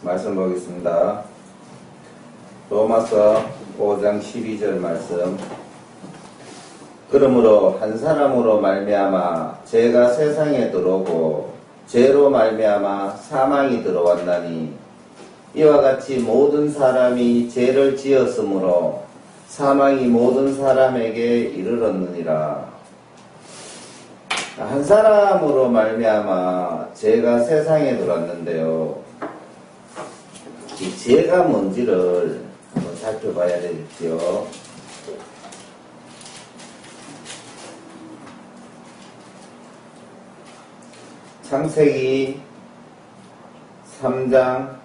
말씀 보겠습니다. 로마서 5장 12절 말씀. 그러므로 한 사람으로 말미암아 죄가 세상에 들어오고 죄로 말미암아 사망이 들어왔나니 이와 같이 모든 사람이 죄를 지었으므로 사망이 모든 사람에게 이르렀느니라. 한 사람으로 말미암아 죄가 세상에 들어왔는데요. 이 죄가 뭔지를 한번 살펴봐야 되겠죠. 창세기 3장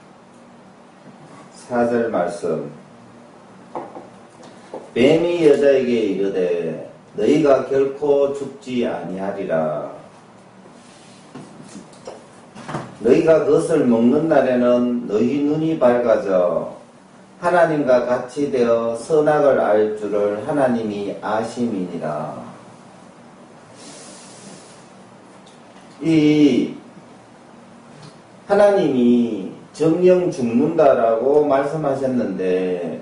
4절 말씀. 뱀이 여자에게 이르되 너희가 결코 죽지 아니하리라. 너희가 그것을 먹는 날에는 너희 눈이 밝아져 하나님과 같이 되어 선악을 알 줄을 하나님이 아심이니라. 이 하나님이 정령 죽는다라고 말씀하셨는데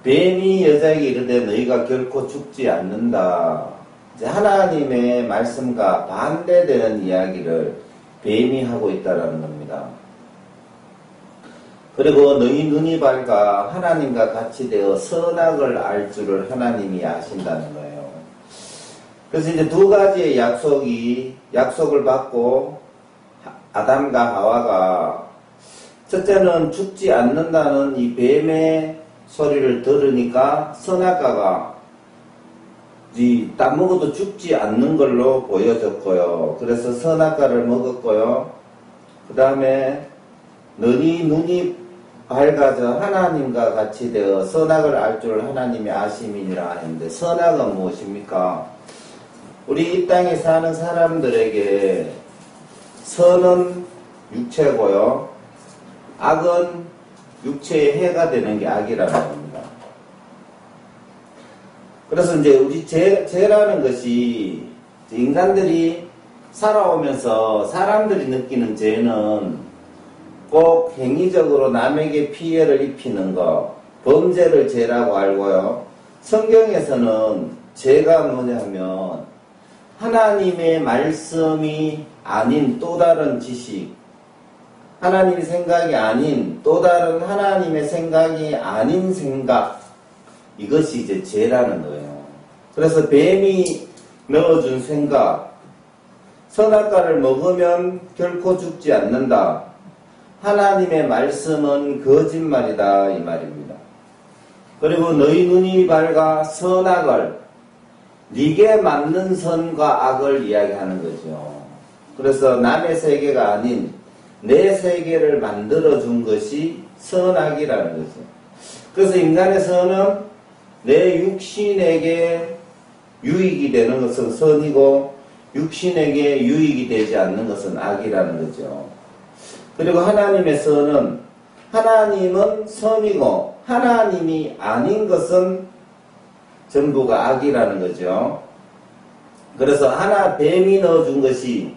뱀이 여자에게 이르되 너희가 결코 죽지 않는다. 이제 하나님의 말씀과 반대되는 이야기를 뱀이 하고 있다라는 겁니다. 그리고 너희 눈이 밝아 하나님과 같이 되어 선악을 알 줄을 하나님이 아신다는 거예요. 그래서 이제 두 가지의 약속을 받고 아담과 하와가 첫째는 죽지 않는다는 이 뱀의 소리를 들으니까 선악과가 딱 먹어도 죽지 않는 걸로 보여졌고요. 그래서 선악과를 먹었고요. 그 다음에 너희 눈이 밝아져 하나님과 같이 되어 선악을 알 줄 하나님이 아심이니라 하는데 선악은 무엇입니까? 우리 이 땅에 사는 사람들에게 선은 육체고요. 악은 육체의 해가 되는 게 악이라는 겁니다. 그래서 이제 우리 죄라는 것이 인간들이 살아오면서 사람들이 느끼는 죄는 꼭 행위적으로 남에게 피해를 입히는 것, 범죄를 죄라고 알고요. 성경에서는 죄가 뭐냐면 하나님의 말씀이 아닌 또 다른 지식, 하나님의 생각이 아닌 또 다른 하나님의 생각이 아닌 생각, 이것이 이제 죄라는 거예요. 그래서 뱀이 넣어준 생각, 선악과를 먹으면 결코 죽지 않는다. 하나님의 말씀은 거짓말이다 이 말입니다. 그리고 너희 눈이 밝아 선악을 네게 맞는 선과 악을 이야기하는 거죠. 그래서 남의 세계가 아닌 내 세계를 만들어준 것이 선악이라는 거죠. 그래서 인간의 선은 내 육신에게 유익이 되는 것은 선이고 육신에게 유익이 되지 않는 것은 악이라는 거죠. 그리고 하나님의 선은 하나님은 선이고 하나님이 아닌 것은 전부가 악이라는 거죠. 그래서 뱀이 넣어준 것이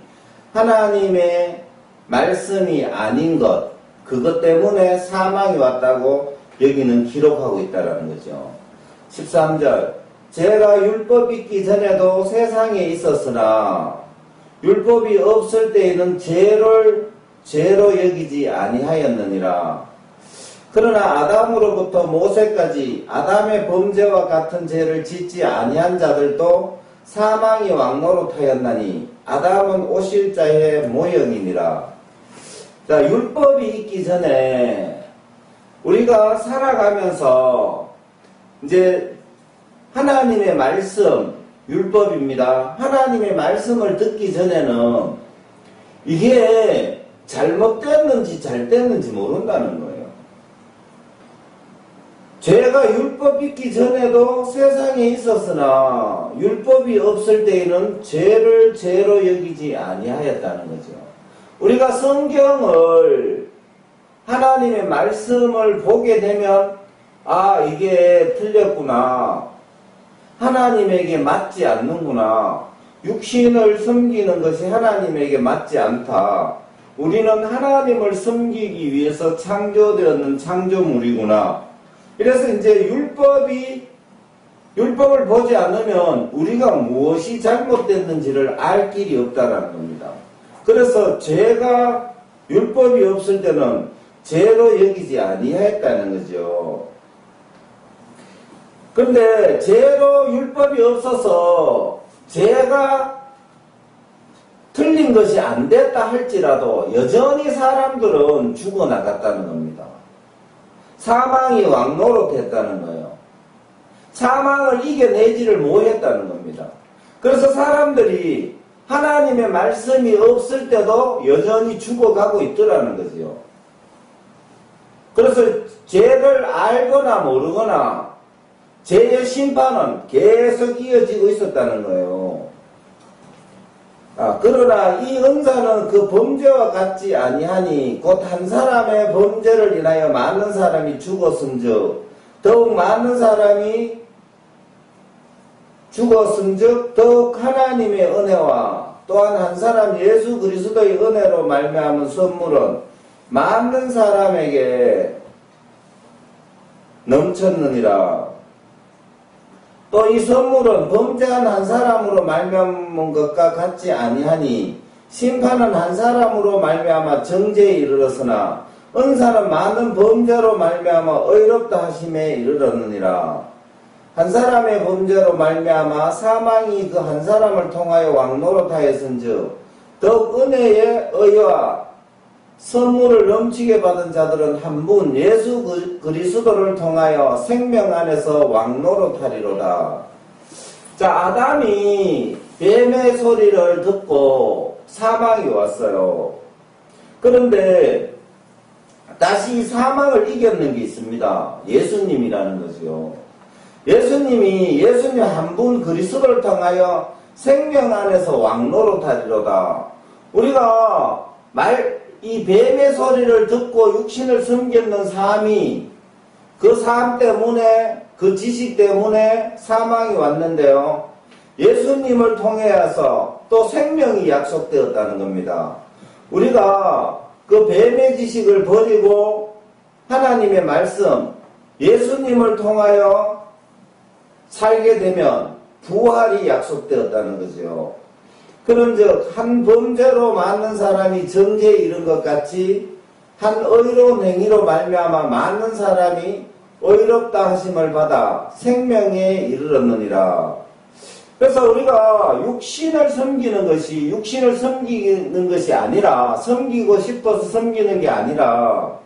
하나님의 말씀이 아닌 것, 그것 때문에 사망이 왔다고 여기는 기록하고 있다는 거죠. 13절. 죄가 율법이 있기 전에도 세상에 있었으나 율법이 없을 때에는 죄로 여기지 아니하였느니라. 그러나 아담으로부터 모세까지 아담의 범죄와 같은 죄를 짓지 아니한 자들도 사망이 왕노릇하였나니 아담은 오실 자의 모형이니라. 자, 율법이 있기 전에 우리가 살아가면서 이제 하나님의 말씀, 율법입니다. 하나님의 말씀을 듣기 전에는 이게 잘못됐는지 잘 됐는지 모른다는 거예요. 죄가 율법 있기 전에도 세상에 있었으나 율법이 없을 때에는 죄를 죄로 여기지 아니하였다는 거죠. 우리가 성경을 하나님의 말씀을 보게 되면 이게 틀렸구나. 하나님에게 맞지 않는구나. 육신을 섬기는 것이 하나님에게 맞지 않다. 우리는 하나님을 섬기기 위해서 창조되었는 창조물이구나. 그래서 이제 율법을 보지 않으면 우리가 무엇이 잘못됐는지를 알 길이 없다는 겁니다. 그래서 죄가 율법이 없을 때는 죄로 여기지 아니했다는 거죠. 그런데 죄로 율법이 없어서 죄가 틀린 것이 안 됐다 할지라도 여전히 사람들은 죽어나갔다는 겁니다. 사망이 왕노릇했다는 거예요. 사망을 이겨내지를 못했다는 겁니다. 그래서 사람들이 하나님의 말씀이 없을 때도 여전히 죽어가고 있더라는 거지요. 그래서 죄를 알거나 모르거나 죄의 심판은 계속 이어지고 있었다는 거예요. 그러나 이 은사는 그 범죄와 같지 아니하니 곧 한 사람의 범죄를 인하여 많은 사람이 죽었은즉 더욱 많은 사람이 죽었은즉 더욱 하나님의 은혜와 또한 한 사람 예수 그리스도의 은혜로 말미암은 선물은 많은 사람에게 넘쳤느니라. 또 이 선물은 범죄한 한 사람으로 말미암은 것과 같지 아니하니 심판은 한 사람으로 말미암아 정죄에 이르렀으나 은사는 많은 범죄로 말미암아 의롭다 하심에 이르렀느니라. 한 사람의 범죄로 말미암아 사망이 그 한 사람을 통하여 왕노릇하였은즉 더욱 은혜의 의와 선물을 넘치게 받은 자들은 한 분 예수 그리스도를 통하여 생명 안에서 왕노릇하리로다. 자, 아담이 뱀의 소리를 듣고 사망이 왔어요. 그런데 다시 사망을 이겼는 게 있습니다. 예수님이라는 거죠. 예수님 한 분 그리스도를 통하여 생명 안에서 왕노릇하리로다. 우리가 이 뱀의 소리를 듣고 육신을 섬겼는 삶이 그 삶 때문에 그 지식 때문에 사망이 왔는데요. 예수님을 통해서 또 생명이 약속되었다는 겁니다. 우리가 그 뱀의 지식을 버리고 하나님의 말씀, 예수님을 통하여 살게 되면 부활이 약속되었다는 거죠. 그런즉 한 범죄로 많은 사람이 정죄에 이른 것 같이 한 의로운 행위로 말미암아 많은 사람이 의롭다 하심을 받아 생명에 이르렀느니라. 그래서 우리가 육신을 섬기는 것이 아니라 섬기고 싶어서 섬기는 게 아니라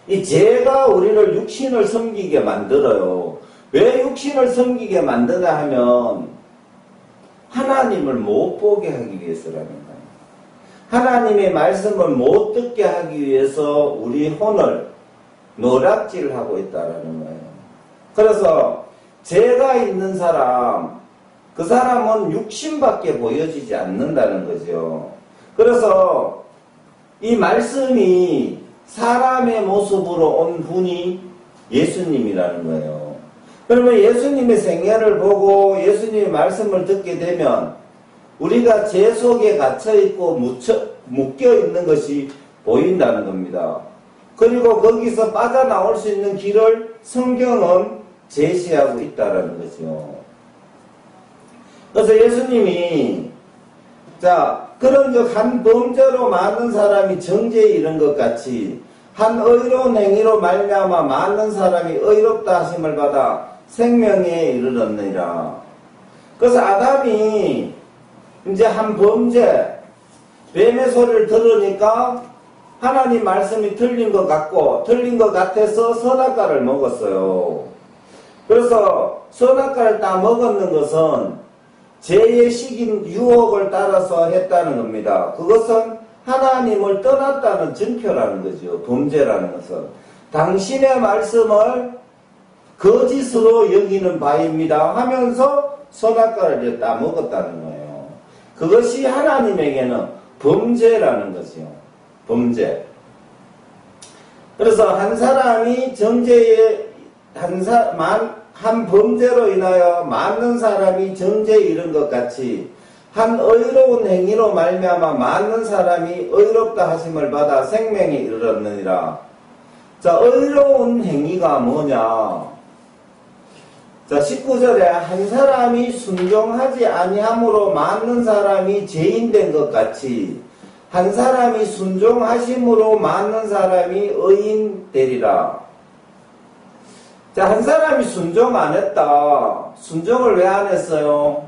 이 죄가 우리를 육신을 섬기게 만들어요. 왜 육신을 섬기게 만드나 하면 하나님을 못 보게 하기 위해서라는 거예요. 하나님의 말씀을 못 듣게 하기 위해서 우리 혼을 노략질하고 있다는 거예요. 그래서 죄가 있는 사람, 그 사람은 육신밖에 보여지지 않는다는 거죠. 그래서 이 말씀이 사람의 모습으로 온 분이 예수님이라는 거예요. 그러면 예수님의 생애를 보고 예수님의 말씀을 듣게 되면 우리가 죄 속에 갇혀있고 묶여있는 것이 보인다는 겁니다. 그리고 거기서 빠져나올 수 있는 길을 성경은 제시하고 있다는 거죠. 그래서 예수님이 그런즉 한 범죄로 많은 사람이 정죄에 이른 것 같이 한 의로운 행위로 말미암아 많은 사람이 의롭다 하심을 받아 생명에 이르렀느니라. 그래서 아담이 이제 한 범죄, 뱀의 소리를 들으니까 하나님 말씀이 틀린 것 같아서 선악과를 먹었어요. 그래서 선악과를 딱 먹었는 것은 죄의 식인 유혹을 따라서 했다는 겁니다. 그것은 하나님을 떠났다는 증표라는 거죠. 범죄라는 것은. 당신의 말씀을 거짓으로 여기는 바입니다 하면서 선악과를 다 먹었다는 거예요. 그것이 하나님에게는 범죄라는 거죠. 범죄. 그래서 한 사람이 한 범죄로 인하여 많은 사람이 정죄에 이른 것 같이 한 의로운 행위로 말미암아 많은 사람이 의롭다 하심을 받아 생명에 이르렀느니라. 자, 의로운 행위가 뭐냐? 자, 19절에 한 사람이 순종하지 아니함으로 많은 사람이 죄인된 것 같이 한 사람이 순종하심으로 많은 사람이 의인 되리라. 자, 한 사람이 순종 안 했다. 순종을 왜 안 했어요?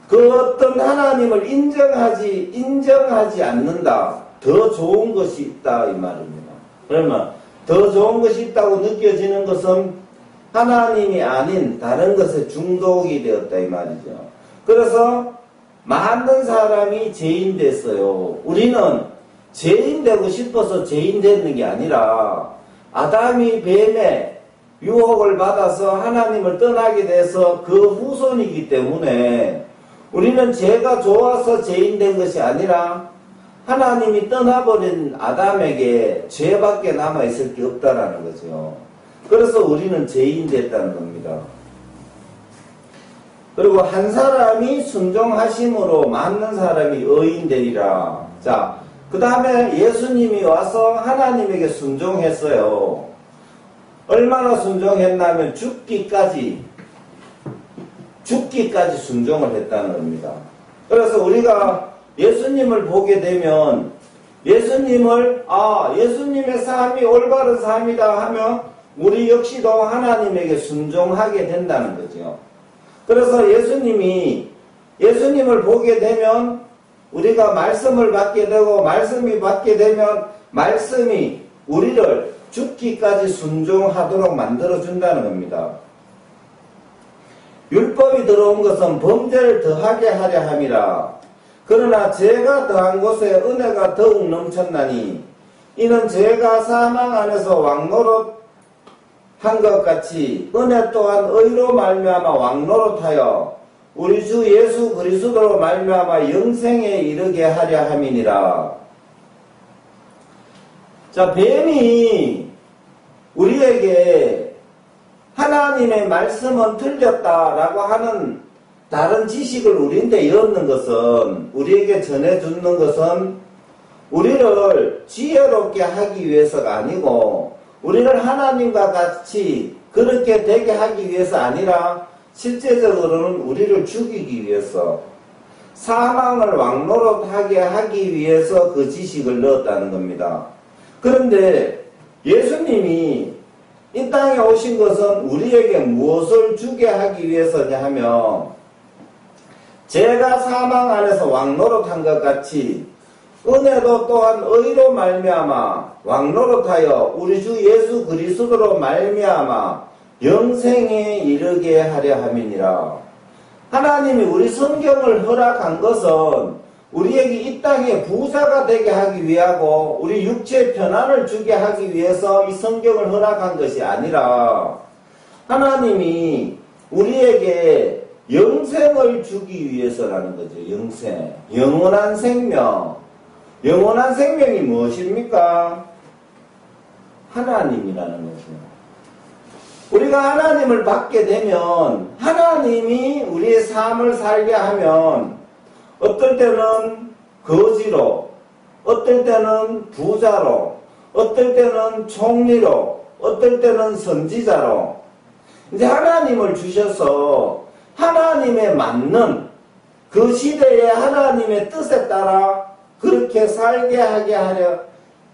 그 어떤 하나님을 인정하지 않는다. 더 좋은 것이 있다 이 말입니다. 그러면 더 좋은 것이 있다고 느껴지는 것은 하나님이 아닌 다른 것에 중독이 되었다 이 말이죠. 그래서 많은 사람이 죄인 됐어요. 우리는 죄인 되고 싶어서 죄인 되는 게 아니라 아담이 뱀의 유혹을 받아서 하나님을 떠나게 돼서 그 후손이기 때문에 우리는 죄가 좋아서 죄인 된 것이 아니라 하나님이 떠나버린 아담에게 죄밖에 남아있을 게 없다라는 거죠. 그래서 우리는 죄인 됐다는 겁니다. 그리고 한 사람이 순종하심으로 많은 사람이 의인 되리라. 자, 그 다음에 예수님이 와서 하나님에게 순종했어요. 얼마나 순종했냐면 죽기까지 순종을 했다는 겁니다. 그래서 우리가 예수님을 보게 되면 예수님의 삶이 올바른 삶이다 하면 우리 역시도 하나님에게 순종하게 된다는 거죠. 그래서 예수님을 보게 되면 우리가 말씀을 받게 되고 말씀이 받게 되면 말씀이 우리를 죽기까지 순종하도록 만들어준다는 겁니다. 율법이 들어온 것은 범죄를 더하게 하려 함이라. 그러나 죄가 더한 곳에 은혜가 더욱 넘쳤나니 이는 죄가 사망 안에서 왕노릇 한 것 같이 은혜 또한 의로 말미암아 왕노릇하여 우리 주 예수 그리스도로 말미암아 영생에 이르게 하려 함이니라. 자, 뱀이 우리에게 하나님의 말씀은 틀렸다라고 하는 다른 지식을 우리한테 엿는 것은, 우리에게 전해주는 것은 우리를 지혜롭게 하기 위해서가 아니고 우리를 하나님과 같이 그렇게 되게 하기 위해서 아니라 실제적으로는 우리를 죽이기 위해서, 사망을 왕노릇하게 하기 위해서 그 지식을 넣었다는 겁니다. 그런데 예수님이 이 땅에 오신 것은 우리에게 무엇을 주게 하기 위해서냐 하면, 죄가 사망 안에서 왕노릇한 것 같이 은혜도 또한 의로 말미암아 왕노릇하여 우리 주 예수 그리스도로 말미암아 영생에 이르게 하려 함이니라. 하나님이 우리 성경을 허락한 것은 우리에게 이 땅에 부자가 되게 하기 위하고 우리 육체의 편안을 주게 하기 위해서 이 성경을 허락한 것이 아니라 하나님이 우리에게 영생을 주기 위해서라는 거죠. 영생, 영원한 생명. 영원한 생명이 무엇입니까? 하나님이라는 거죠. 우리가 하나님을 받게 되면 하나님이 우리의 삶을 살게 하면 어떨 때는 거지로, 어떨 때는 부자로, 어떨 때는 총리로, 어떨 때는 선지자로 이제 하나님을 주셔서 하나님에 맞는 그 시대의 하나님의 뜻에 따라 그렇게 살게 하게 하려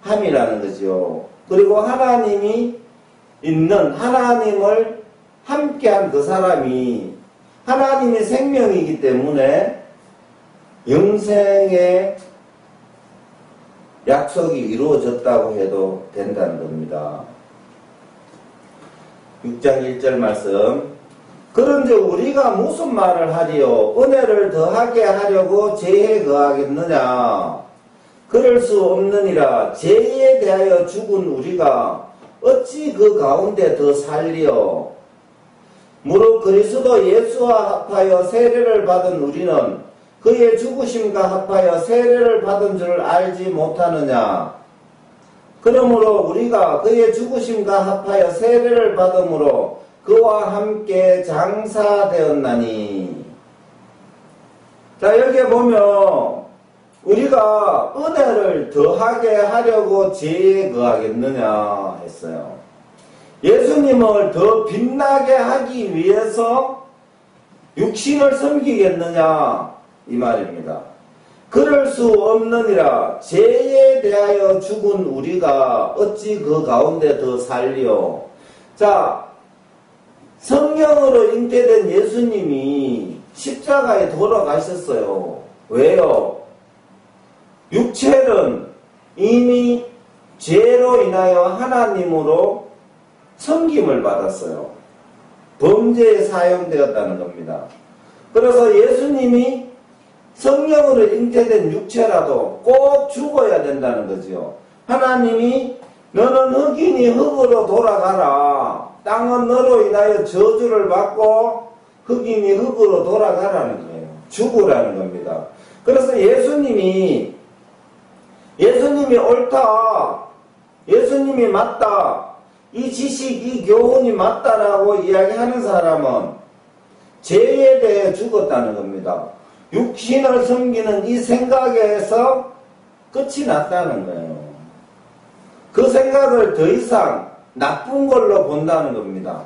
함이라는 거죠. 그리고 하나님이 있는, 하나님을 함께한 그 사람이 하나님의 생명이기 때문에 영생의 약속이 이루어졌다고 해도 된다는 겁니다. 6장 1절 말씀. 그런즉 우리가 무슨 말을 하리요? 은혜를 더하게 하려고 죄에 거하겠느냐? 그럴 수 없느니라. 죄에 대하여 죽은 우리가 어찌 그 가운데 더 살리요? 무릇 그리스도 예수와 합하여 세례를 받은 우리는 그의 죽으심과 합하여 세례를 받은 줄 알지 못하느냐? 그러므로 우리가 그의 죽으심과 합하여 세례를 받음으로 그와 함께 장사되었나니. 자, 여기에 보면 우리가 은혜를 더하게 하려고 죄에 거하겠느냐 했어요. 예수님을 더 빛나게 하기 위해서 육신을 섬기겠느냐 이 말입니다. 그럴 수 없느니라. 죄에 대하여 죽은 우리가 어찌 그 가운데 더 살리요. 자, 성령으로 잉태된 예수님이 십자가에 돌아가셨어요. 왜요? 육체는 이미 죄로 인하여 하나님으로 섬김을 받았어요. 범죄에 사용되었다는 겁니다. 그래서 예수님이 성령으로 잉태된 육체라도 꼭 죽어야 된다는 거죠. 하나님이 너는 흑인이 흙으로 돌아가라. 땅은 너로 인하여 저주를 받고 흑인이 흙으로 돌아가라는 거예요. 죽으라는 겁니다. 그래서 예수님이 옳다, 예수님이 맞다, 이 지식, 이 교훈이 맞다라고 이야기하는 사람은 죄에 대해 죽었다는 겁니다. 육신을 섬기는 이 생각에서 끝이 났다는 거예요. 그 생각을 더 이상 나쁜 걸로 본다는 겁니다.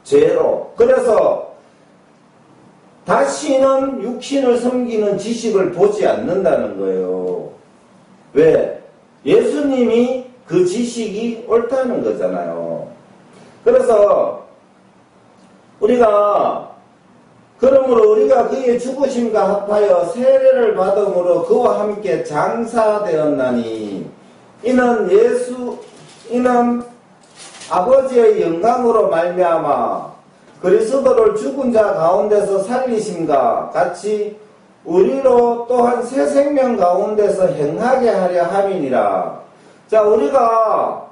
죄로. 그래서 다시는 육신을 섬기는 지식을 보지 않는다는 거예요. 왜? 예수님이 그 지식이 옳다는 거잖아요. 그래서 그러므로 우리가 그의 죽으심과 합하여 세례를 받음으로 그와 함께 장사되었나니 이는 아버지의 영광으로 말미암아 그리스도를 죽은 자 가운데서 살리심과 같이 우리로 또한 새 생명 가운데서 행하게 하려 함이니라. 자, 우리가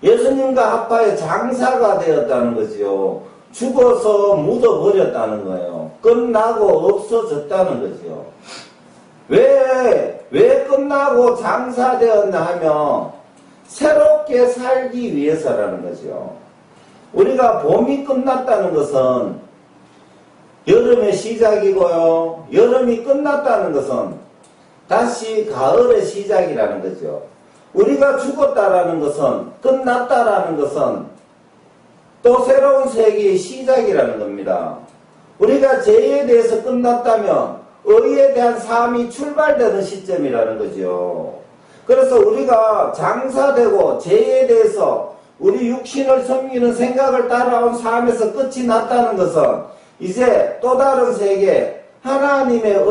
예수님과 합하여 장사가 되었다는 거지요. 죽어서 묻어버렸다는 거예요. 끝나고 없어졌다는 거지요. 왜 끝나고 장사되었나 하면 새롭게 살기 위해서라는 거죠. 우리가 봄이 끝났다는 것은 여름의 시작이고요. 여름이 끝났다는 것은 다시 가을의 시작이라는 거죠. 우리가 죽었다라는 것은, 끝났다라는 것은 또 새로운 세계의 시작이라는 겁니다. 우리가 죄에 대해서 끝났다면 의에 대한 삶이 출발되는 시점이라는 거죠. 그래서 우리가 장사되고 죄에 대해서 우리 육신을 섬기는 생각을 따라온 삶에서 끝이 났다는 것은 이제 또 다른 세계, 하나님의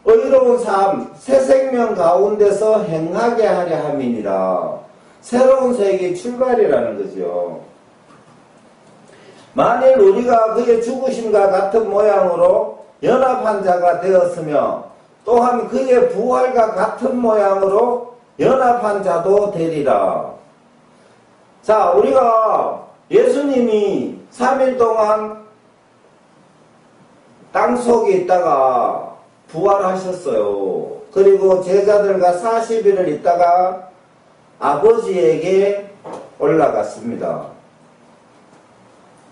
의로운 삶, 새 생명 가운데서 행하게 하려 함이니라. 새로운 세계의 출발이라는 거죠. 만일 우리가 그의 죽으심과 같은 모양으로 연합한 자가 되었으며 또한 그의 부활과 같은 모양으로 연합한 자도 되리라. 자, 우리가 예수님이 3일 동안 땅속에 있다가 부활하셨어요. 그리고 제자들과 40일을 있다가 아버지에게 올라갔습니다.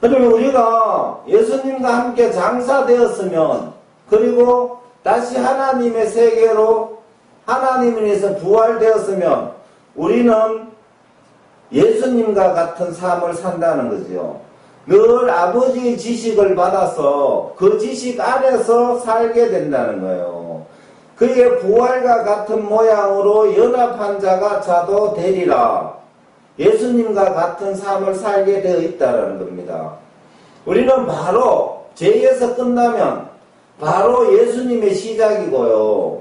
그러면 우리가 예수님과 함께 장사되었으면, 그리고 다시 하나님의 세계로 하나님에서 부활되었으면 우리는 예수님과 같은 삶을 산다는 거죠. 늘 아버지의 지식을 받아서 그 지식 안에서 살게 된다는 거예요. 그의 부활과 같은 모양으로 연합한 자가 자도 되리라. 예수님과 같은 삶을 살게 되어 있다는 겁니다. 우리는 바로 죄에서 끝나면 바로 예수님의 시작이고요.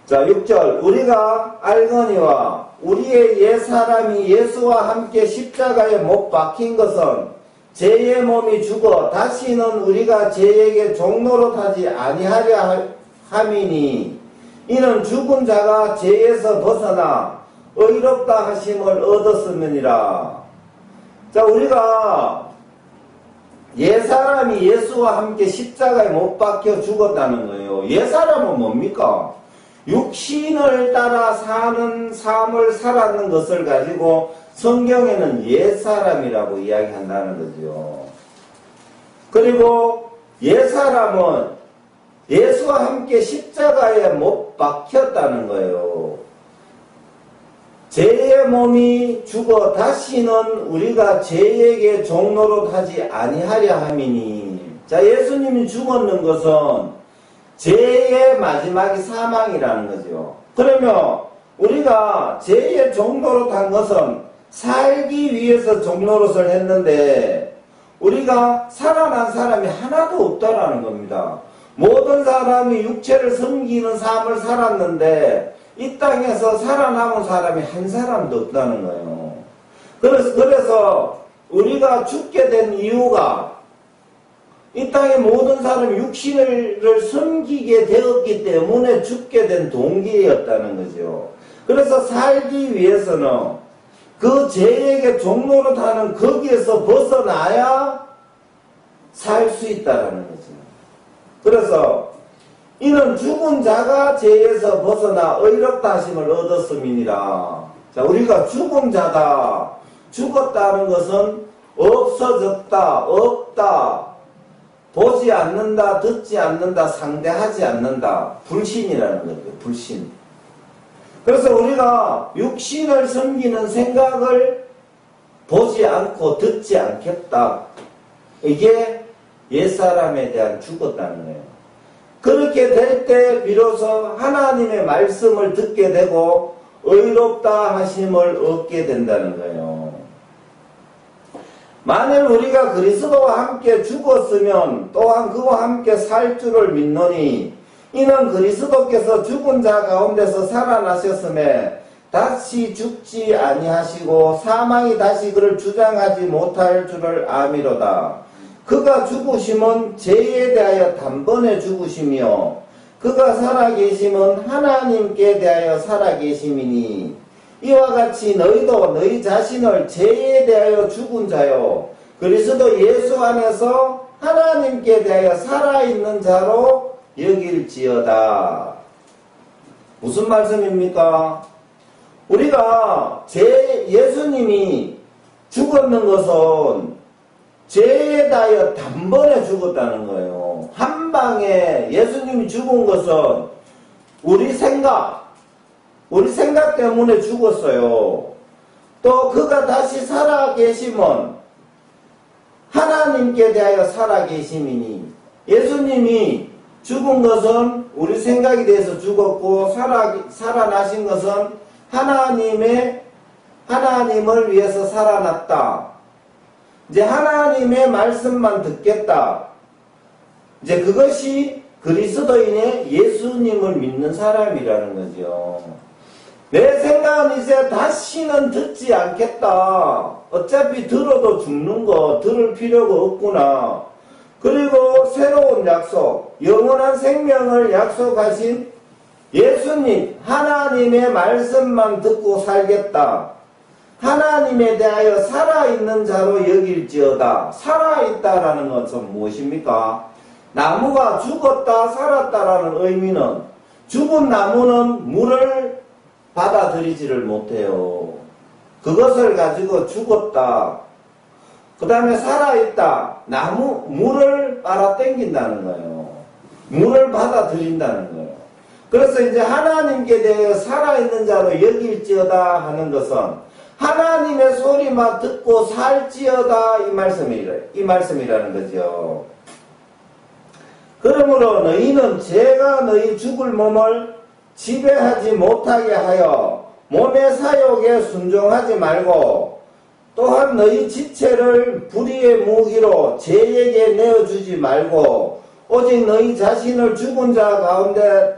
자, 6절. 우리가 알거니와 우리의 옛사람이 예수와 함께 십자가에 못 박힌 것은 죄의 몸이 죽어 다시는 우리가 죄에게 종노릇하지 아니하려 함이니 이는 죽은 자가 죄에서 벗어나 의롭다 하심을 얻었음이니라. 자, 우리가 옛사람이 예수와 함께 십자가에 못 박혀 죽었다는 거예요. 옛사람은 뭡니까? 육신을 따라 사는 삶을 살았는 것을 가지고 성경에는 옛사람이라고 이야기한다는 거죠. 그리고 옛사람은 예수와 함께 십자가에 못 박혔다는 거예요. 죄의 몸이 죽어 다시는 우리가 죄에게 종노릇 하지 아니하려 함이니. 자, 예수님이 죽었는 것은 죄의 마지막이 사망이라는 거죠. 그러면 우리가 죄의 종노릇 한 것은 살기 위해서 종노릇을 했는데 우리가 살아난 사람이 하나도 없다라는 겁니다. 모든 사람이 육체를 섬기는 삶을 살았는데 이 땅에서 살아남은 사람이 한 사람도 없다는 거예요. 그래서 우리가 죽게 된 이유가 이 땅의 모든 사람이 육신을 섬기게 되었기 때문에 죽게 된 동기였다는 거죠. 그래서 살기 위해서는 그 죄에게 종노릇하는 거기에서 벗어나야 살 수 있다는 거죠. 그래서 이는 죽은 자가 죄에서 벗어나 의롭다 하심을 얻었음이니라. 자, 우리가 죽은 자다. 죽었다는 것은 없어졌다, 없다, 보지 않는다, 듣지 않는다, 상대하지 않는다. 불신이라는 거죠. 불신. 그래서 우리가 육신을 섬기는 생각을 보지 않고 듣지 않겠다. 이게 옛사람에 대한 죽었다는 거예요. 그렇게 될 때 비로소 하나님의 말씀을 듣게 되고 의롭다 하심을 얻게 된다는 거예요. 만일 우리가 그리스도와 함께 죽었으면 또한 그와 함께 살 줄을 믿노니 이는 그리스도께서 죽은 자 가운데서 살아나셨음에 다시 죽지 아니하시고 사망이 다시 그를 주장하지 못할 줄을 아미로다. 그가 죽으심은 죄에 대하여 단번에 죽으시며 그가 살아계심은 하나님께 대하여 살아계심이니 이와 같이 너희도 너희 자신을 죄에 대하여 죽은 자요 그리스도 예수 안에서 하나님께 대하여 살아있는 자로 여길지어다. 무슨 말씀입니까? 우리가 예수님이 죽었는 것은 죄에 대하여 단번에 죽었다는 거예요. 한 방에 예수님이 죽은 것은 우리 생각 때문에 죽었어요. 또 그가 다시 살아계심은 하나님께 대하여 살아계심이니 예수님이 죽은 것은 우리 생각에 대해서 죽었고 살아나신 것은 하나님을 위해서 살아났다. 이제 하나님의 말씀만 듣겠다. 이제 그것이 그리스도인의 예수님을 믿는 사람이라는 거죠. 내 생각은 이제 다시는 듣지 않겠다. 어차피 들어도 죽는 거 들을 필요가 없구나. 그리고 새로운 약속, 영원한 생명을 약속하신 예수님, 하나님의 말씀만 듣고 살겠다. 하나님에 대하여 살아있는 자로 여길지어다. 살아있다라는 것은 무엇입니까? 나무가 죽었다 살았다라는 의미는 죽은 나무는 물을 받아들이지를 못해요. 그것을 가지고 죽었다. 그 다음에 살아있다. 물을 빨아당긴다는 거예요. 물을 받아들인다는 거예요. 그래서 이제 하나님께 대하여 살아있는 자로 여길지어다 하는 것은 하나님의 소리만 듣고 살지어다 이 말씀이라는 거죠. 그러므로 너희는 죄가 너희 죽을 몸을 지배하지 못하게 하여 몸의 사욕에 순종하지 말고 또한 너희 지체를 불의의 무기로 죄에게 내어주지 말고 오직 너희 자신을 죽은 자 가운데서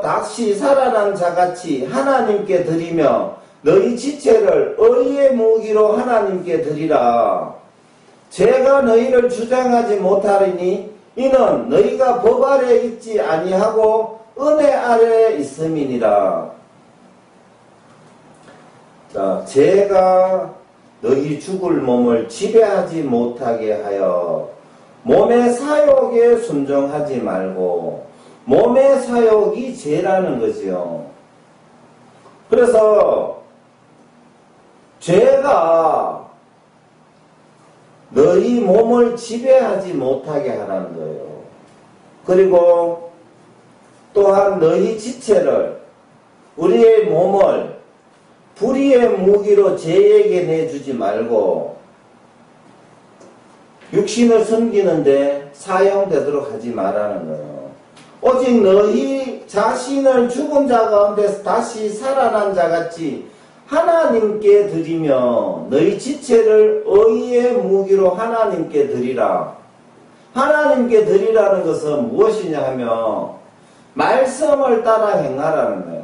다시 살아난 자같이 하나님께 드리며 너희 지체를 의의 무기로 하나님께 드리라. 죄가 너희를 주장하지 못하리니 이는 너희가 법 아래 있지 아니하고 은혜 아래 있음이니라. 자, 죄가 너희 죽을 몸을 지배하지 못하게 하여 몸의 사욕에 순종하지 말고 몸의 사욕이 죄라는 거지요. 그래서 죄가 너희 몸을 지배하지 못하게 하라는 거예요. 그리고 또한 너희 지체를, 우리의 몸을 불의의 무기로 죄에게 내주지 말고 육신을 섬기는데 사용되도록 하지 말라는 거예요. 오직 너희 자신을 죽은 자 가운데서 다시 살아난 자같이 하나님께 드리며 너희 지체를 의의 무기로 하나님께 드리라. 하나님께 드리라는 것은 무엇이냐 하면 말씀을 따라 행하라는 거예요.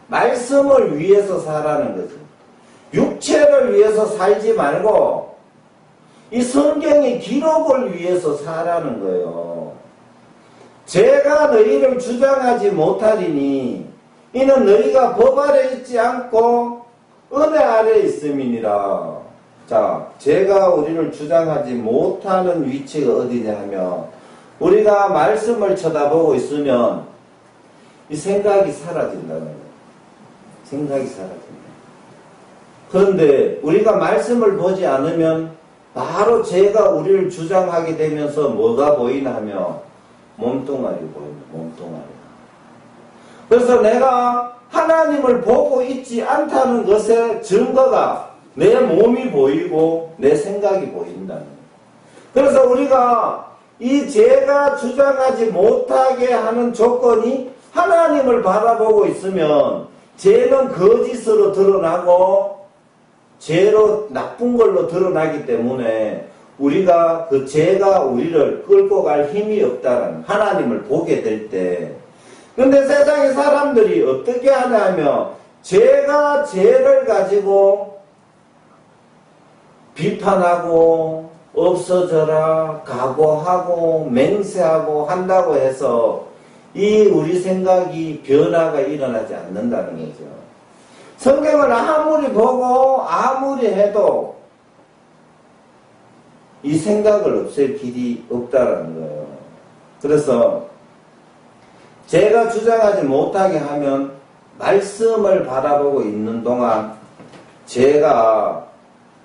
말씀을 위해서 살라는 거죠. 육체를 위해서 살지 말고 이 성경의 기록을 위해서 살라는 거예요. 제가 너희를 주장하지 못하리니 이는 너희가 법 아래 있지 않고 은혜 아래 있음이니라. 자, 제가 우리를 주장하지 못하는 위치가 어디냐 하면 우리가 말씀을 쳐다보고 있으면 이 생각이 사라진다는 거예요. 생각이 사라진다. 그런데 우리가 말씀을 보지 않으면 바로 제가 우리를 주장하게 되면서 뭐가 보이나 하면 몸뚱아리 보입니다. 몸뚱아리. 그래서 내가 하나님을 보고 있지 않다는 것의 증거가 내 몸이 보이고 내 생각이 보인다는 거예요. 그래서 우리가 이 제가 주장하지 못하게 하는 조건이 하나님을 바라보고 있으면 죄는 거짓으로 드러나고 죄로 나쁜 걸로 드러나기 때문에 우리가 그 죄가 우리를 끌고 갈 힘이 없다는 하나님을 보게 될 때. 근데 세상의 사람들이 어떻게 하냐면 죄가 죄를 가지고 비판하고 없어져라 각오하고 맹세하고 한다고 해서 이 우리 생각이 변화가 일어나지 않는다는 거죠. 성경을 아무리 보고 아무리 해도 이 생각을 없앨 길이 없다는 거예요. 그래서 제가 주장하지 못하게 하면 말씀을 바라보고 있는 동안 제가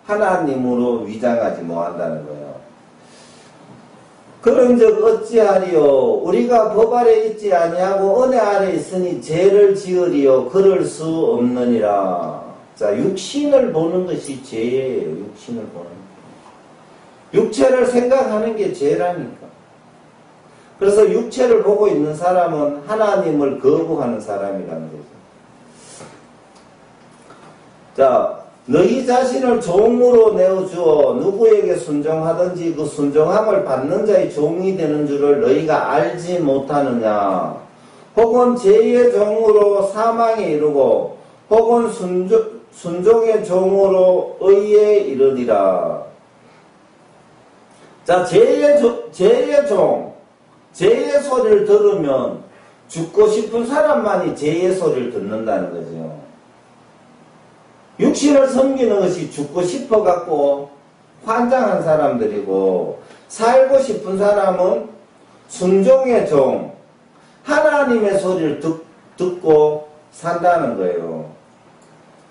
하나님으로 위장하지 못한다는 거예요. 그런즉 어찌하리요? 우리가 법 아래 있지 아니하고 은혜 아래 있으니 죄를 지으리요? 그럴 수 없느니라. 자, 육신을 보는 것이 죄예요. 육신을 보는 것. 육체를 생각하는 게 죄라니까. 그래서 육체를 보고 있는 사람은 하나님을 거부하는 사람이라는 거죠. 자, 너희 자신을 종으로 내어주어 누구에게 순종하든지 그 순종함을 받는 자의 종이 되는 줄을 너희가 알지 못하느냐. 혹은 죄의 종으로 사망에 이르고 혹은 순종의 종으로 의에 이르리라. 자, 죄의 종, 죄의 소리를 들으면 죽고 싶은 사람만이 죄의 소리를 듣는다는 거죠. 육신을 섬기는 것이 죽고 싶어갖고 환장한 사람들이고, 살고 싶은 사람은 순종의 종, 하나님의 소리를 듣고 산다는 거예요.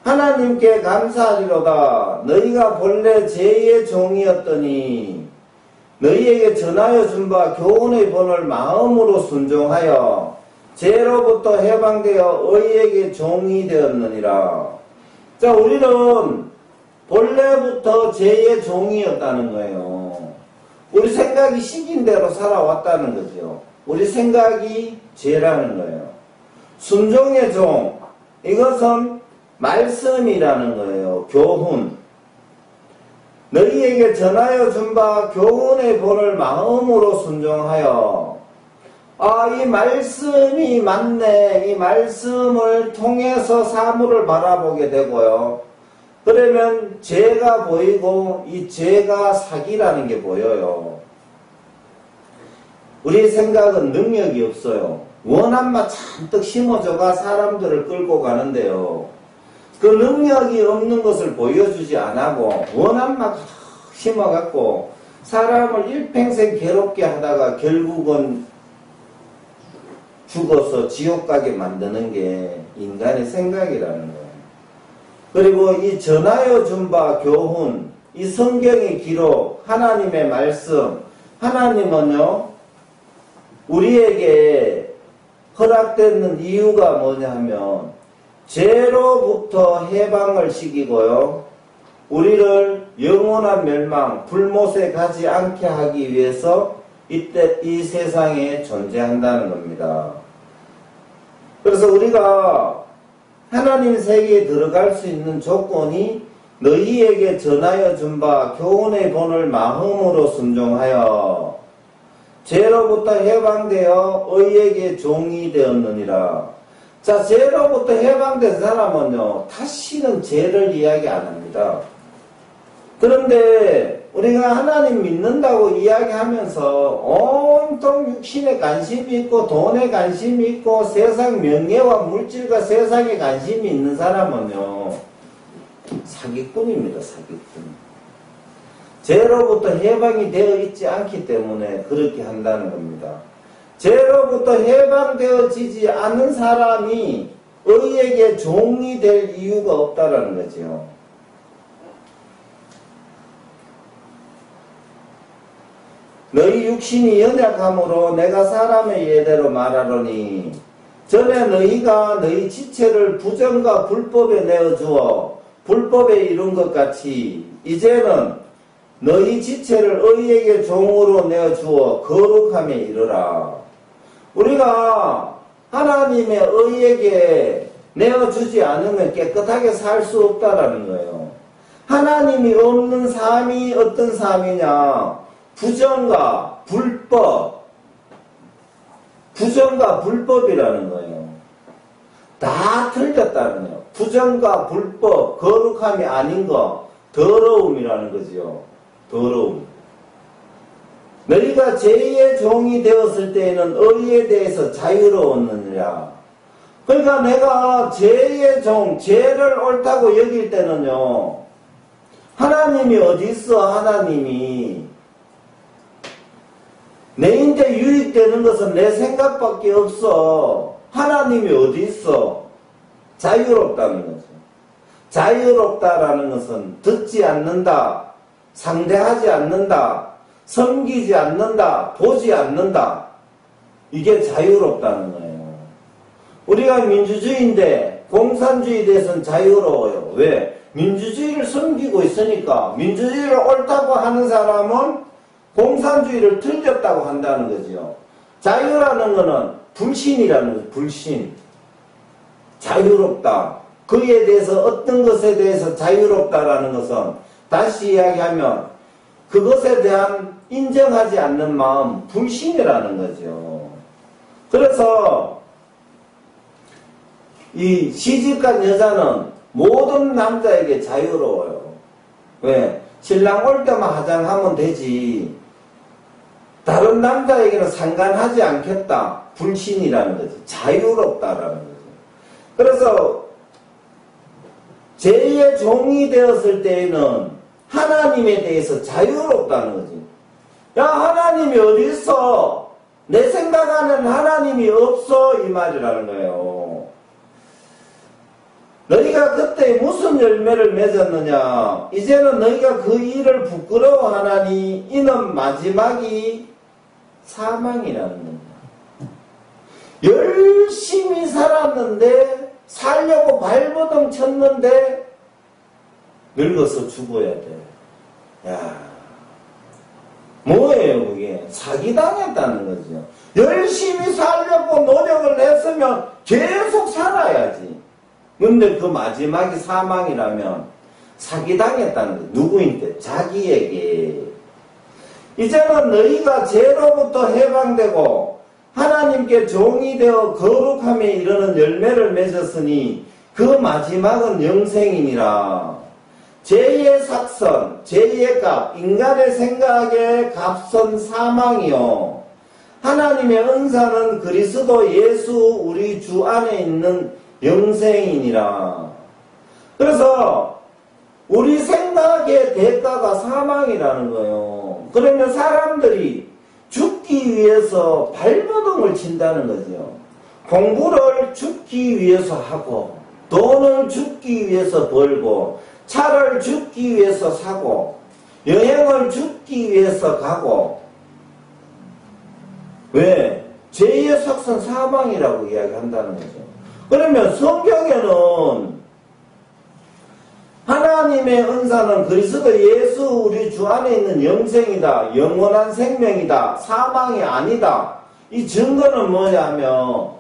하나님께 감사하리로다. 너희가 본래 죄의 종이었더니 너희에게 전하여 준 바 교훈의 본을 마음으로 순종하여 죄로부터 해방되어 의에게 종이 되었느니라. 자, 우리는 본래부터 죄의 종이었다는 거예요. 우리 생각이 시킨 대로 살아왔다는 거죠. 우리 생각이 죄라는 거예요. 순종의 종, 이것은 말씀이라는 거예요. 교훈. 너희에게 전하여 준 바 교훈의 본을 마음으로 순종하여. 이 말씀이 맞네. 이 말씀을 통해서 사물을 바라보게 되고요. 그러면 죄가 보이고 이 죄가 사기라는 게 보여요. 우리 생각은 능력이 없어요. 원한만 잔뜩 심어줘가 사람들을 끌고 가는데요. 그 능력이 없는 것을 보여주지 않고 원한만 심어갖고 사람을 일평생 괴롭게 하다가 결국은 죽어서 지옥 가게 만드는 게 인간의 생각이라는 거예요. 그리고 이 전하여 준 바 교훈, 이 성경의 기록, 하나님의 말씀, 하나님은요, 우리에게 허락되는 이유가 뭐냐 하면, 죄로부터 해방을 시키고요, 우리를 영원한 멸망, 불못에 가지 않게 하기 위해서 이때 이 세상에 존재한다는 겁니다. 그래서 우리가 하나님 세계에 들어갈 수 있는 조건이 너희에게 전하여 준 바 교훈의 본을 마음으로 순종하여 죄로부터 해방되어 의에게 종이 되었느니라. 자, 죄로부터 해방된 사람은요, 다시는 죄를 이야기 안 합니다. 그런데 우리가 하나님 믿는다고 이야기하면서 온통 육신에 관심이 있고 돈에 관심이 있고 세상 명예와 물질과 세상에 관심이 있는 사람은요, 사기꾼입니다. 사기꾼. 죄로부터 해방이 되어 있지 않기 때문에 그렇게 한다는 겁니다. 죄로부터 해방되어지지 않은 사람이 의에게 종이 될 이유가 없다라는 거죠. 너희 육신이 연약함으로 내가 사람의 예대로 말하노니 전에 너희가 너희 지체를 부정과 불법에 내어주어 불법에 이룬 것 같이 이제는 너희 지체를 의에게 종으로 내어주어 거룩함에 이르라. 우리가 하나님의 의에게 내어주지 않으면 깨끗하게 살 수 없다라는 거예요. 하나님이 없는 삶이 어떤 삶이냐? 부정과 불법, 부정과 불법이라는 거예요. 다 틀렸다는 거예요. 부정과 불법, 거룩함이 아닌 거, 더러움이라는 거지요. 더러움. 너희가 죄의 종이 되었을 때에는 의에 대해서 자유로웠느니라. 그러니까 내가 죄의 종, 죄를 옳다고 여길 때는요, 하나님이 어디 있어? 하나님이 내인데 유익되는 것은 내 생각밖에 없어. 하나님이 어디 있어? 자유롭다는 거죠. 자유롭다라는 것은 듣지 않는다, 상대하지 않는다, 섬기지 않는다, 보지 않는다. 이게 자유롭다는 거예요. 우리가 민주주의인데 공산주의에 대해서는 자유로워요. 왜? 민주주의를 섬기고 있으니까. 민주주의를 옳다고 하는 사람은 공산주의를 틀렸다고 한다는 거죠. 자유라는 거는 불신이라는 거죠. 불신. 자유롭다. 그에 대해서 어떤 것에 대해서 자유롭다라는 것은 다시 이야기하면 그것에 대한 인정하지 않는 마음, 불신이라는 거죠. 그래서 이 시집간 여자는 모든 남자에게 자유로워요. 왜? 신랑 올 때만 화장하면 되지. 다른 남자에게는 상관하지 않겠다. 불신이라는 거지. 자유롭다라는 거죠. 그래서 죄의 종이 되었을 때에는 하나님에 대해서 자유롭다는 거지. 야, 하나님이 어디 있어? 내 생각하는 하나님이 없어. 이 말이라는 거예요. 너희가 그때 무슨 열매를 맺었느냐? 이제는 너희가 그 일을 부끄러워하나니 이는 마지막이 사망이라는 겁니다. 열심히 살았는데 살려고 발버둥 쳤는데 늙어서 죽어야 돼. 야, 뭐예요 그게? 사기당했다는 거죠. 열심히 살려고 노력을 했으면 계속 살아야지. 근데 그 마지막이 사망이라면 사기당했다는 거죠. 누구인데? 자기에게. 이제는 너희가 죄로부터 해방되고 하나님께 종이 되어 거룩함에 이르는 열매를 맺었으니 그 마지막은 영생이니라. 죄의 삭선, 죄의 값, 인간의 생각의 값은 사망이요. 하나님의 은사는 그리스도 예수 우리 주 안에 있는 영생이니라. 그래서 우리 생각의 대가가 사망이라는 거예요. 그러면 사람들이 죽기 위해서 발버둥을 친다는 거죠. 공부를 죽기 위해서 하고 돈을 죽기 위해서 벌고 차를 죽기 위해서 사고 여행을 죽기 위해서 가고, 왜? 죄의 삭선 사망이라고 이야기한다는 거죠. 그러면 성경에는 하나님의 은사는 그리스도 예수 우리 주 안에 있는 영생이다, 영원한 생명이다, 사망이 아니다. 이 증거는 뭐냐면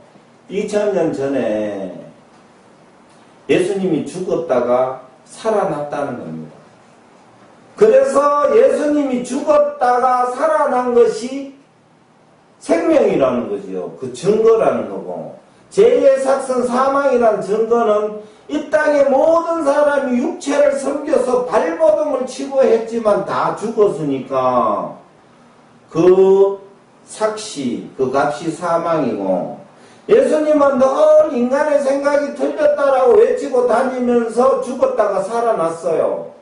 2000년 전에 예수님이 죽었다가 살아났다는 겁니다. 그래서 예수님이 죽었다가 살아난 것이 생명이라는 거죠. 그 증거라는 거고, 죄의 삭선 사망이라는 증거는 이 땅의 모든 사람이 육체를 섬겨서 발버둥을 치고 했지만 다 죽었으니까 그 삭시, 그 값이 사망이고, 예수님은 늘 인간의 생각이 틀렸다라고 외치고 다니면서 죽었다가 살아났어요.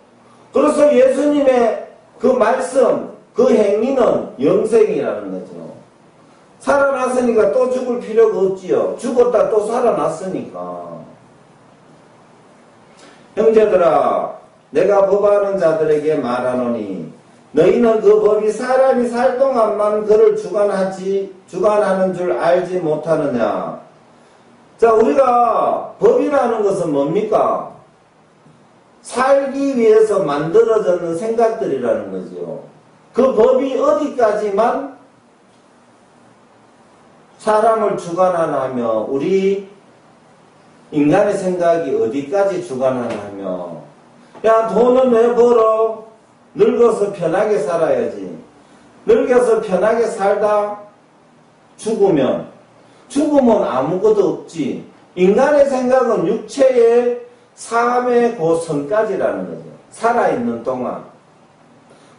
그래서 예수님의 그 말씀, 그 행위는 영생이라는 거죠. 살아났으니까 또 죽을 필요가 없지요. 죽었다 또 살아났으니까. 형제들아, 내가 법하는 자들에게 말하노니 너희는 그 법이 사람이 살 동안만 그를 주관하는 줄 알지 못하느냐. 자, 우리가 법이라는 것은 뭡니까? 살기 위해서 만들어졌는 생각들이라는 거죠. 그 법이 어디까지만 사람을 주관하냐며, 우리 인간의 생각이 어디까지 주관하냐며, 야, 돈은 왜 벌어? 늙어서 편하게 살아야지. 늙어서 편하게 살다 죽으면 아무것도 없지. 인간의 생각은 육체의 삶의 그 선까지라는 거죠. 살아있는 동안.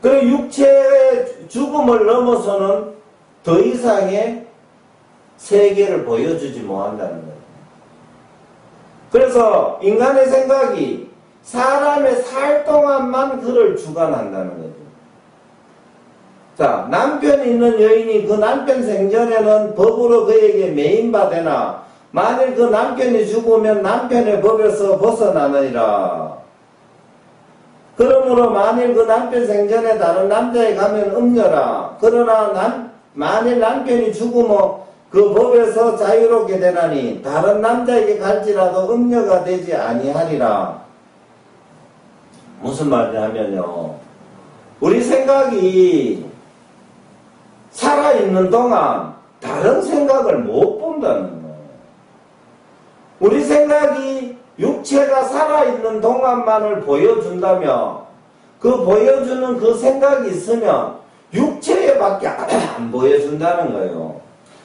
그리고 육체의 죽음을 넘어서는 더 이상의 세계를 보여주지 못한다는 거예요. 그래서 인간의 생각이 사람의 살 동안만 그를 주관한다는 거죠. 자, 남편이 있는 여인이 그 남편 생전에는 법으로 그에게 매인바되나 만일 그 남편이 죽으면 남편의 법에서 벗어나느니라. 그러므로 만일 그 남편 생전에 다른 남자에 가면 음녀라. 그러나 만일 남편이 죽으면 그 법에서 자유롭게 되나니 다른 남자에게 갈지라도 음녀가 되지 아니하리라. 무슨 말이냐면요, 우리 생각이 살아있는 동안 다른 생각을 못 본다는 거예요. 우리 생각이 육체가 살아있는 동안만을 보여준다면 그 보여주는 그 생각이 있으면 육체에밖에 안 보여준다는 거예요.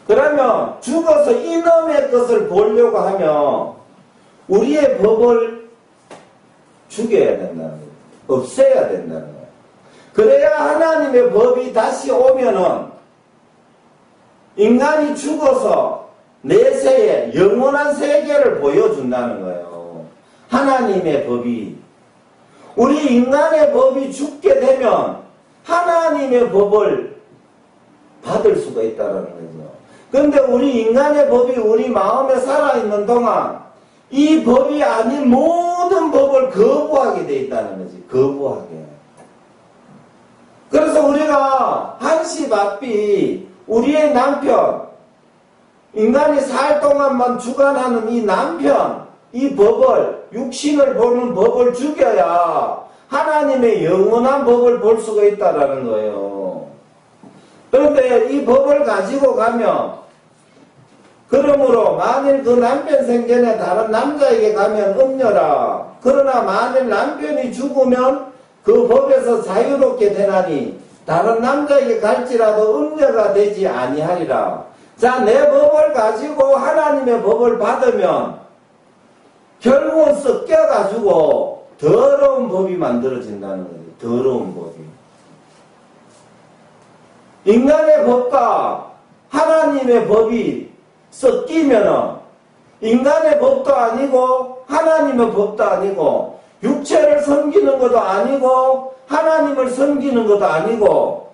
그러면 죽어서 이놈의 것을 보려고 하면 우리의 법을 죽여야 된다는 거예요. 없애야 된다는 거예요. 그래야 하나님의 법이 다시 오면은 인간이 죽어서 내세에 영원한 세계를 보여준다는 거예요. 하나님의 법이. 우리 인간의 법이 죽게 되면 하나님의 법을 받을 수가 있다는 거죠. 그런데 우리 인간의 법이 우리 마음에 살아있는 동안 이 법이 아닌 모든 법을 거부하게 돼 있다는 거지. 거부하게. 그래서 우리가 한시바삐 우리의 남편, 인간이 살 동안만 주관하는 이 남편, 이 법을, 육신을 보는 법을 죽여야 하나님의 영원한 법을 볼 수가 있다라는 거예요. 그런데 이 법을 가지고 가면, 그러므로 만일 그 남편 생전에 다른 남자에게 가면 음녀라. 그러나 만일 남편이 죽으면 그 법에서 자유롭게 되나니 다른 남자에게 갈지라도 음녀가 되지 아니하리라. 자, 내 법을 가지고 하나님의 법을 받으면 결국은 섞여가지고 더러운 법이 만들어진다는 거예요. 더러운 법이. 인간의 법과 하나님의 법이 섞이면은 인간의 법도 아니고 하나님의 법도 아니고 육체를 섬기는 것도 아니고 하나님을 섬기는 것도 아니고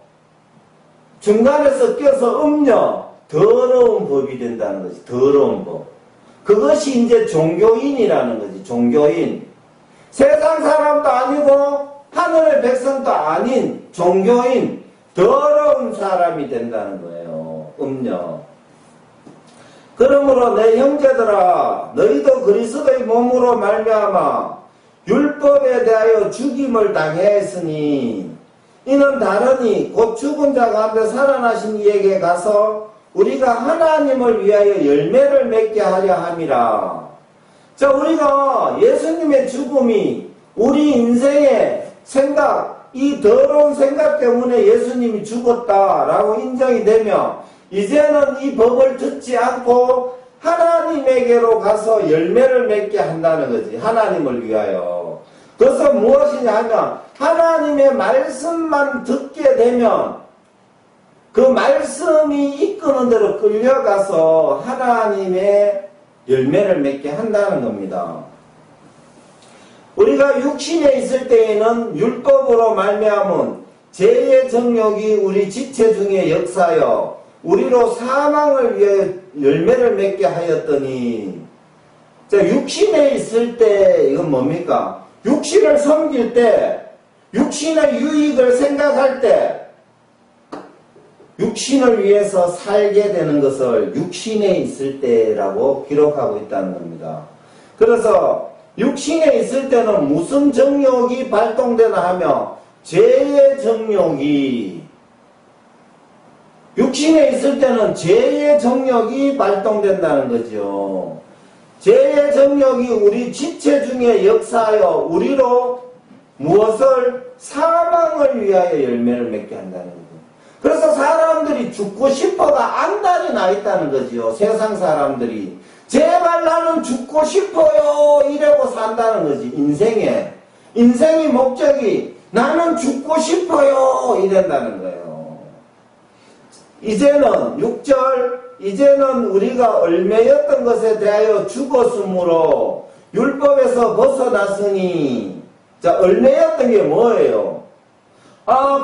중간에 섞여서 음녀, 더러운 법이 된다는 거지. 더러운 법. 그것이 이제 종교인이라는 거지. 종교인. 세상 사람도 아니고 하늘의 백성도 아닌 종교인 더러운 사람이 된다는 거예요. 음녀. 그러므로 내 형제들아 너희도 그리스도의 몸으로 말미암아 율법에 대하여 죽임을 당했으니 이는 다르니 곧 죽은 자 가운데 살아나신 이에게 가서 우리가 하나님을 위하여 열매를 맺게 하려 함이라. 자, 우리가 예수님의 죽음이 우리 인생의 생각, 이 더러운 생각 때문에 예수님이 죽었다라고 인정이 되며 이제는 이 법을 듣지 않고 하나님에게로 가서 열매를 맺게 한다는 거지. 하나님을 위하여. 그것은 무엇이냐 하면 하나님의 말씀만 듣게 되면 그 말씀이 이끄는 대로 끌려가서 하나님의 열매를 맺게 한다는 겁니다. 우리가 육신에 있을 때에는 율법으로 말미암은 죄의 정욕이 우리 지체 중에 역사여 우리로 사망을 위하여 열매를 맺게 하였더니 자, 육신에 있을 때 이건 뭡니까? 육신을 섬길 때 육신의 유익을 생각할 때 육신을 위해서 살게 되는 것을 육신에 있을 때라고 기록하고 있다는 겁니다. 그래서 육신에 있을 때는 무슨 정욕이 발동되나 하며 죄의 정욕이 육신에 있을 때는 죄의 정욕이 발동된다는 거죠. 죄의 정욕이 우리 지체 중에 역사하여 우리로 무엇을 사망을 위하여 열매를 맺게 한다는 거죠. 그래서 사람들이 죽고 싶어가 안달이 나 있다는 거지요. 세상 사람들이 제발 나는 죽고 싶어요 이러고 산다는 거지. 인생의 목적이 나는 죽고 싶어요 이런다는 거예요. 이제는 6절 이제는 우리가 얼매였던 것에 대하여 죽었으므로 율법에서 벗어났으니 자, 얼매였던 게 뭐예요?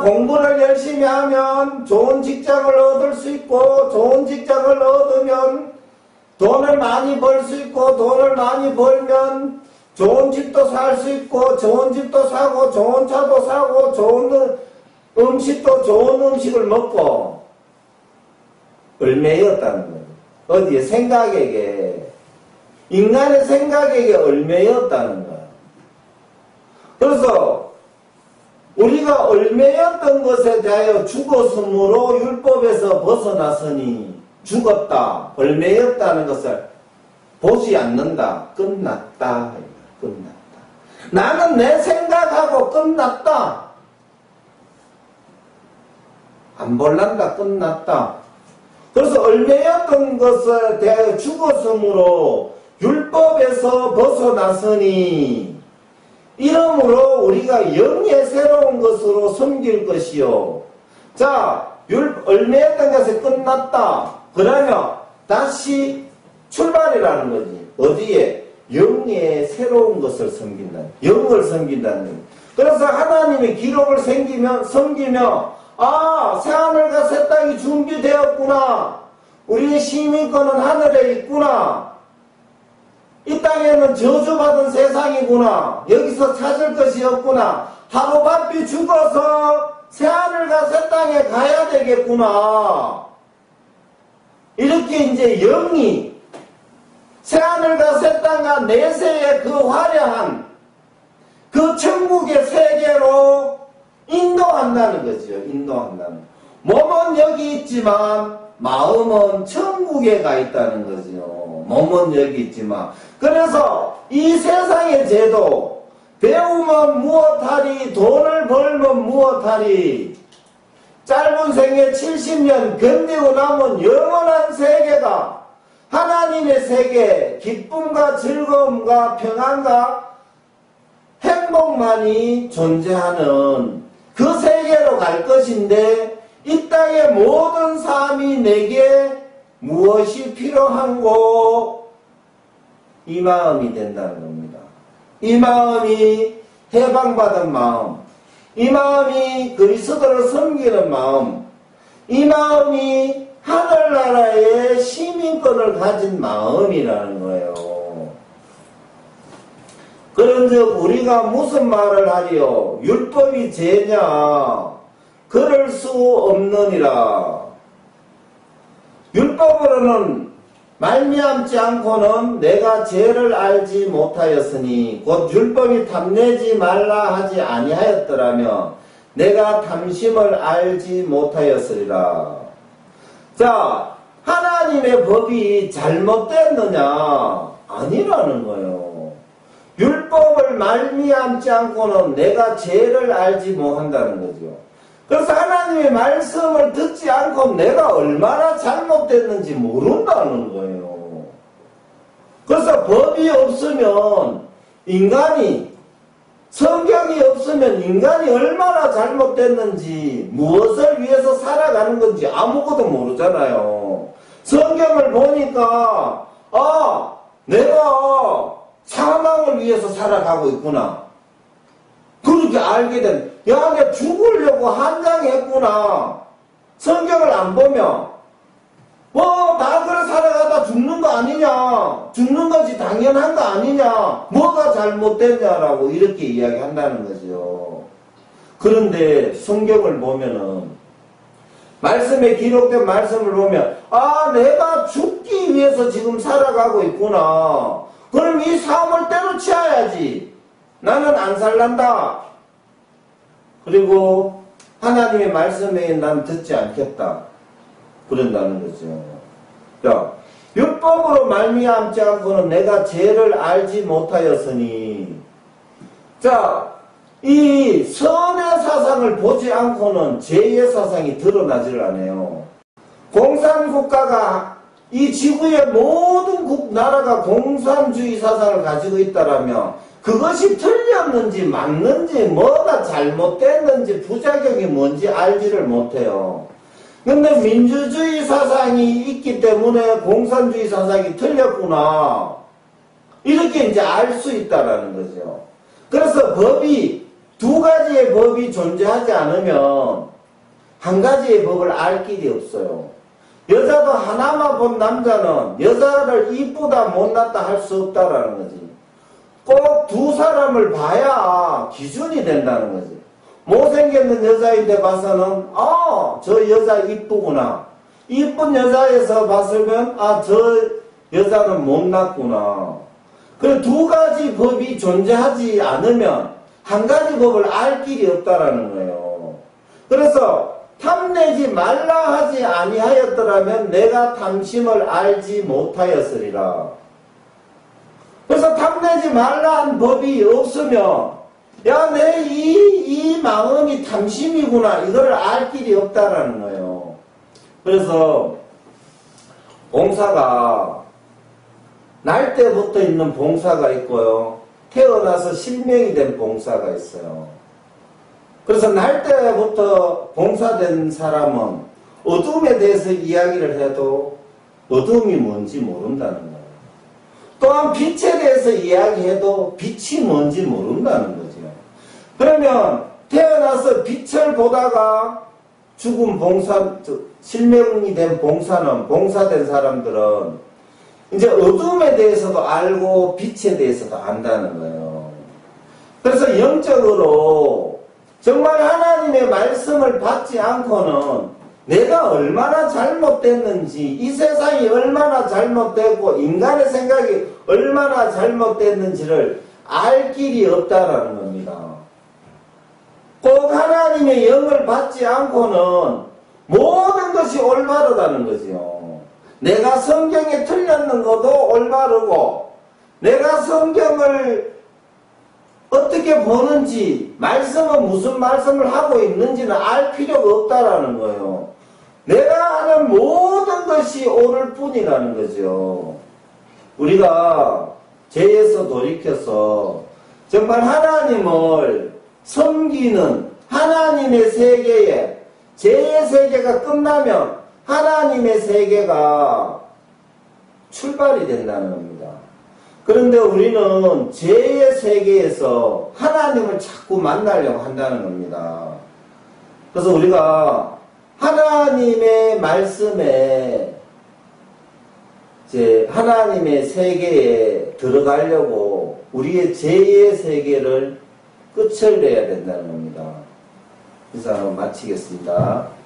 공부를 열심히 하면 좋은 직장을 얻을 수 있고 좋은 직장을 얻으면 돈을 많이 벌 수 있고 돈을 많이 벌면 좋은 집도 살 수 있고 좋은 집도 사고 좋은 차도 사고 좋은 음식도 좋은 음식을 먹고 얼매였다는 거예요. 어디에? 생각에게. 인간의 생각에게 얼매였다는 거예요. 그래서 우리가 얼매였던 것에 대하여 죽었으므로 율법에서 벗어났으니 죽었다, 얼매였다는 것을 보지 않는다. 끝났다. 끝났다. 나는 내 생각하고 끝났다. 안 볼란다. 끝났다. 그래서 얼매였던 것에 대하여 죽었으므로 율법에서 벗어났으니 이러므로 우리가 영의 새로운 것으로 섬길 것이요. 자, 얼매였던 것이 끝났다. 그러면 다시 출발이라는 거지. 어디에? 영의 새로운 것을 섬긴다. 영을 섬긴다는 거지. 그래서 하나님의 기록을 섬기며 새하늘과 새 땅이 준비되었구나. 우리의 시민권은 하늘에 있구나. 이 땅에는 저주받은 세상이구나. 여기서 찾을 것이 없구나. 하루바삐 죽어서 새하늘과 새 땅에 가야 되겠구나. 이렇게 이제 영이 새하늘과 새 땅과 내세의 그 화려한 그 천국의 세계로 인도한다는 거죠. 인도한다는. 몸은 여기 있지만 마음은 천국에 가 있다는 거죠. 몸은 여기 있지만. 그래서 이 세상의 제도, 배우면 무엇하리, 돈을 벌면 무엇하리, 짧은 생애 70년 견디고 남은 영원한 세계가 하나님의 세계, 기쁨과 즐거움과 평안과 행복만이 존재하는 그 세계로 갈 것인데 이 땅의 모든 삶이 내게 무엇이 필요한고? 이 마음이 된다는 겁니다. 이 마음이 해방받은 마음, 이 마음이 그리스도를 섬기는 마음, 이 마음이 하늘나라의 시민권을 가진 마음이라는 거예요. 그런즉 우리가 무슨 말을 하리요? 율법이 죄냐? 그럴 수 없느니라. 율법으로는 말미암지 않고는 내가 죄를 알지 못하였으니 곧 율법이 탐내지 말라 하지 아니하였더라면 내가 탐심을 알지 못하였으리라. 자, 하나님의 법이 잘못됐느냐? 아니라는 거예요. 율법을 말미암지 않고는 내가 죄를 알지 못한다는 거죠. 그래서 하나님의 말씀을 듣지 않고 내가 얼마나 잘못됐는지 모른다는 거예요. 그래서 법이 없으면 인간이, 성경이 없으면 인간이 얼마나 잘못됐는지, 무엇을 위해서 살아가는 건지 아무것도 모르잖아요. 성경을 보니까 내가 사망을 위해서 살아가고 있구나. 그렇게 알게 된, 야, 내가 죽으려고 한장했구나. 성경을 안 보면, 다 그래 살아가다 죽는 거 아니냐. 죽는 것이 당연한 거 아니냐. 뭐가 잘못됐냐라고 이렇게 이야기한다는 거죠. 그런데 성경을 보면은, 말씀에 기록된 말씀을 보면, 내가 죽기 위해서 지금 살아가고 있구나. 그럼 이 삶을 때려치워야지. 나는 안 살란다. 그리고 하나님의 말씀에 난 듣지 않겠다. 그런다는 거죠. 자, 율법으로 말미암지 않고는 내가 죄를 알지 못하였으니, 자, 이 선의 사상을 보지 않고는 죄의 사상이 드러나지를 않아요. 공산국가가 이 지구의 모든 나라가 공산주의 사상을 가지고 있다라면 그것이 틀렸는지 맞는지 뭐가 잘못됐는지 부작용이 뭔지 알지를 못해요. 근데 민주주의 사상이 있기 때문에 공산주의 사상이 틀렸구나. 이렇게 이제 알 수 있다라는 거죠. 그래서 두 가지의 법이 존재하지 않으면 한 가지의 법을 알 길이 없어요. 여자도 하나만 본 남자는 여자를 이쁘다 못났다 할 수 없다라는 거지. 꼭 두 사람을 봐야 기준이 된다는 거지. 못생겼는 여자인데 봐서는 저 여자 이쁘구나. 이쁜 여자에서 봤으면 저 여자는 못났구나. 그 두 가지 법이 존재하지 않으면 한 가지 법을 알 길이 없다라는 거예요. 그래서 탐내지 말라 하지 아니하였더라면 내가 탐심을 알지 못하였으리라. 그래서 탐내지 말라 한 법이 없으면 내 이 마음이 탐심이구나. 이걸 알 길이 없다라는 거예요. 그래서 봉사가 날 때부터 있는 봉사가 있고요. 태어나서 실명이 된 봉사가 있어요. 그래서 날 때부터 봉사된 사람은 어둠에 대해서 이야기를 해도 어둠이 뭔지 모른다는 거예요. 또한 빛에 대해서 이야기해도 빛이 뭔지 모른다는 거죠. 그러면 태어나서 빛을 보다가 죽은 실명이 된 봉사된 사람들은 이제 어둠에 대해서도 알고 빛에 대해서도 안다는 거예요. 그래서 영적으로 정말 하나님의 말씀을 받지 않고는 내가 얼마나 잘못됐는지, 이 세상이 얼마나 잘못됐고 인간의 생각이 얼마나 잘못됐는지를 알 길이 없다라는 겁니다. 꼭 하나님의 영을 받지 않고는 모든 것이 올바르다는 거죠. 내가 성경에 틀렸는 것도 올바르고, 내가 성경을 어떻게 보는지, 말씀은 무슨 말씀을 하고 있는지는 알 필요가 없다라는 거예요. 내가 하는 모든 것이 옳을 뿐이라는 거죠. 우리가 죄에서 돌이켜서 정말 하나님을 섬기는 하나님의 세계에, 죄의 세계가 끝나면 하나님의 세계가 출발이 된다는 겁니다. 그런데 우리는 죄의 세계에서 하나님을 자꾸 만나려고 한다는 겁니다. 그래서 우리가 하나님의 말씀에, 이제 하나님의 세계에 들어가려고 우리의 제2의 세계를 끝을 내야 된다는 겁니다. 이상으로 마치겠습니다.